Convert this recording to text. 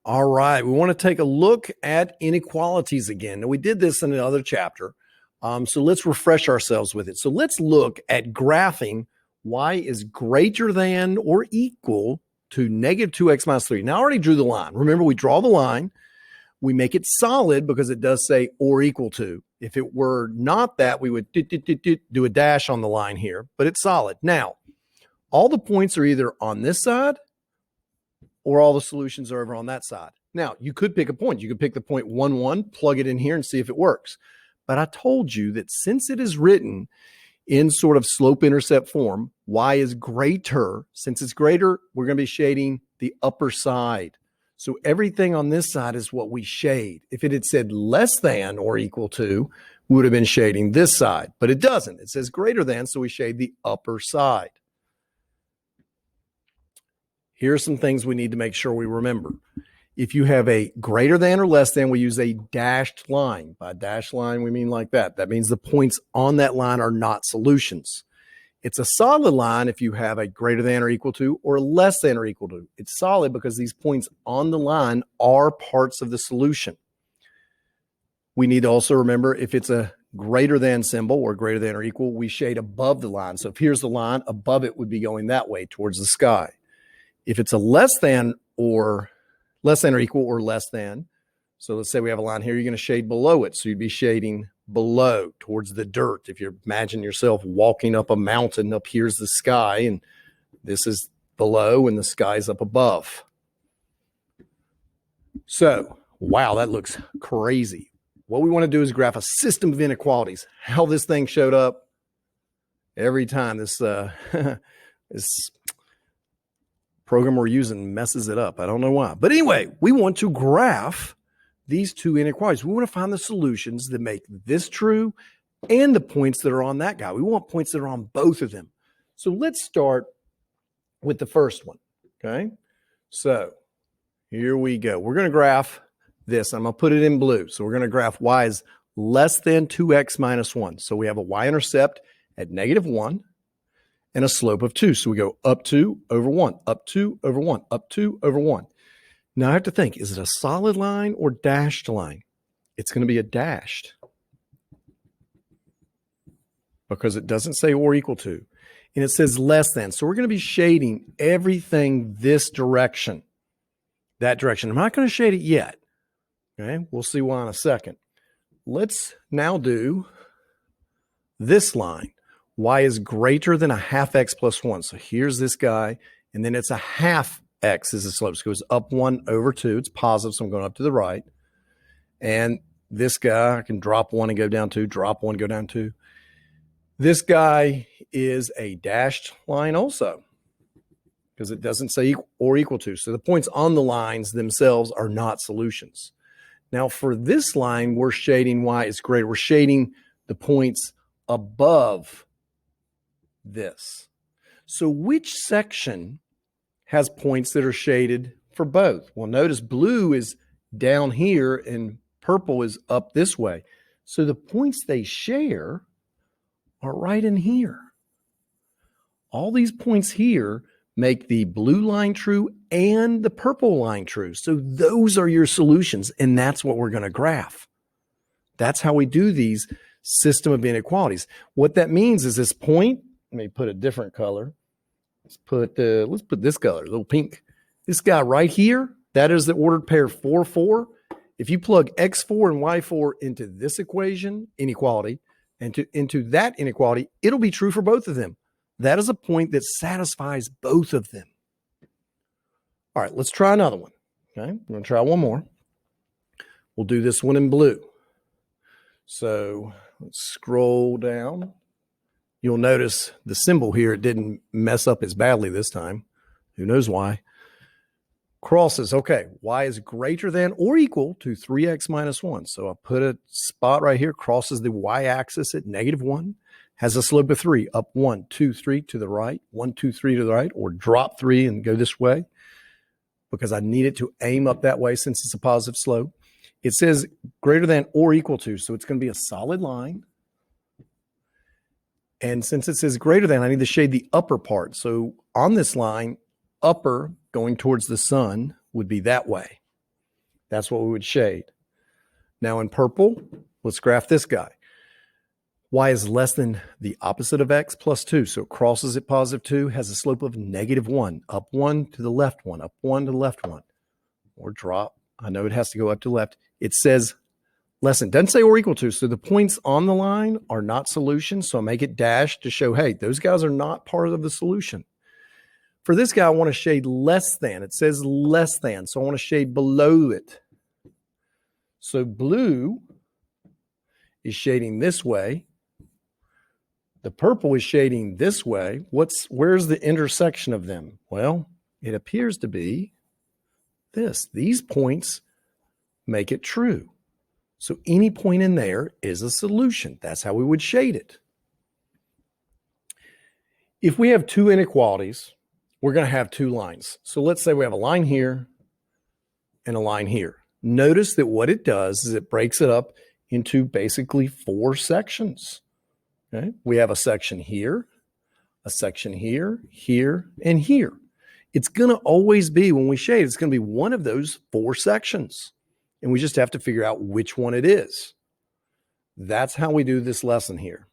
All right, we want to take a look at inequalities again. Now, we did this in another chapter, so let's refresh ourselves with it. So let's look at graphing y is greater than or equal to negative 2x minus 3. Now, I already drew the line. Remember, we draw the line. We make it solid because it does say or equal to. If it were not that, we would do a dash on the line here, but it's solid. Now, all the points are either on this side or all the solutions are over on that side. Now, you could pick a point. You could pick the point 1, 1, plug it in here and see if it works. But I told you that since it is written in sort of slope-intercept form, y is greater. Since it's greater, we're going to be shading the upper side. So everything on this side is what we shade. If it had said less than or equal to, we would have been shading this side. But it doesn't. It says greater than, so we shade the upper side. Here are some things we need to make sure we remember. If you have a greater than or less than, we use a dashed line. By dashed line, we mean like that. That means the points on that line are not solutions. It's a solid line if you have a greater than or equal to or less than or equal to. It's solid because these points on the line are parts of the solution. We need to also remember if it's a greater than symbol or greater than or equal, we shade above the line. So if here's the line, above it would be going that way towards the sky. If it's a less than or equal or less than, so let's say we have a line here, you're going to shade below it. So you'd be shading below towards the dirt. If you imagine yourself walking up a mountain, up here's the sky, and this is below and the sky's up above. So, wow, that looks crazy. What we want to do is graph a system of inequalities. How this thing showed up every time this this program we're using messes it up. I don't know why. But anyway, we want to graph these two inequalities. We want to find the solutions that make this true and the points that are on that guy. We want points that are on both of them. So let's start with the first one, okay? So here we go. We're going to graph this. I'm going to put it in blue. So we're going to graph y is less than 2x minus 1. So we have a y-intercept at negative 1. And a slope of 2. So we go up 2 over 1, up 2 over 1, up 2 over 1. Now I have to think, is it a solid line or dashed line? It's going to be a dashed because it doesn't say or equal to. And it says less than. So we're going to be shading everything this direction, that direction. I'm not going to shade it yet. Okay, we'll see why in a second. Let's now do this line. Y is greater than a half x plus 1. So here's this guy, and then it's a half x is the slope. So it goes up 1 over 2. It's positive, so I'm going up to the right. And this guy, I can drop 1 and go down 2, drop 1, go down 2. This guy is a dashed line also because it doesn't say equal or equal to. So the points on the lines themselves are not solutions. Now for this line, we're shading y is greater. We're shading the points above this. So which section has points that are shaded for both? Well, notice blue is down here and purple is up this way. So the points they share are right in here. All these points here make the blue line true and the purple line true. So those are your solutions, and that's what we're going to graph. That's how we do these system of inequalities. What that means is this point, let me put a different color. Let's put this color, a little pink. This guy right here, that is the ordered pair 4, 4. If you plug x4 and y4 into this equation, inequality, and into that inequality, it'll be true for both of them. That is a point that satisfies both of them. All right, let's try another one. Okay, I'm going to try one more. We'll do this one in blue. So let's scroll down. You'll notice the symbol here, it didn't mess up as badly this time. Who knows why? Crosses, okay. Y is greater than or equal to 3x minus 1. So I'll put a spot right here, crosses the y-axis at negative 1, has a slope of 3, up 1, 2, 3 to the right, 1, 2, 3 to the right, or drop 3 and go this way because I need it to aim up that way since it's a positive slope. It says greater than or equal to, so it's going to be a solid line. And since it says greater than, I need to shade the upper part. So on this line, upper going towards the sun would be that way. That's what we would shade. Now in purple, let's graph this guy. Y is less than the opposite of x plus 2. So it crosses at positive 2, has a slope of -1, up 1 to the left 1, up 1 to the left 1. Or drop. I know it has to go up to the left. It says less than. Doesn't say or equal to. So the points on the line are not solutions. So I make it dashed to show, hey, those guys are not part of the solution. For this guy, I want to shade less than. It says less than. So I want to shade below it. So blue is shading this way. The purple is shading this way. Where's the intersection of them? Well, it appears to be this. These points make it true. So any point in there is a solution. That's how we would shade it. If we have two inequalities, we're going to have two lines. So let's say we have a line here and a line here. Notice that what it does is it breaks it up into basically 4 sections. Okay? We have a section here, a section here, here, and here. It's going to always be, when we shade, it's going to be one of those 4 sections. And we just have to figure out which one it is. That's how we do this lesson here.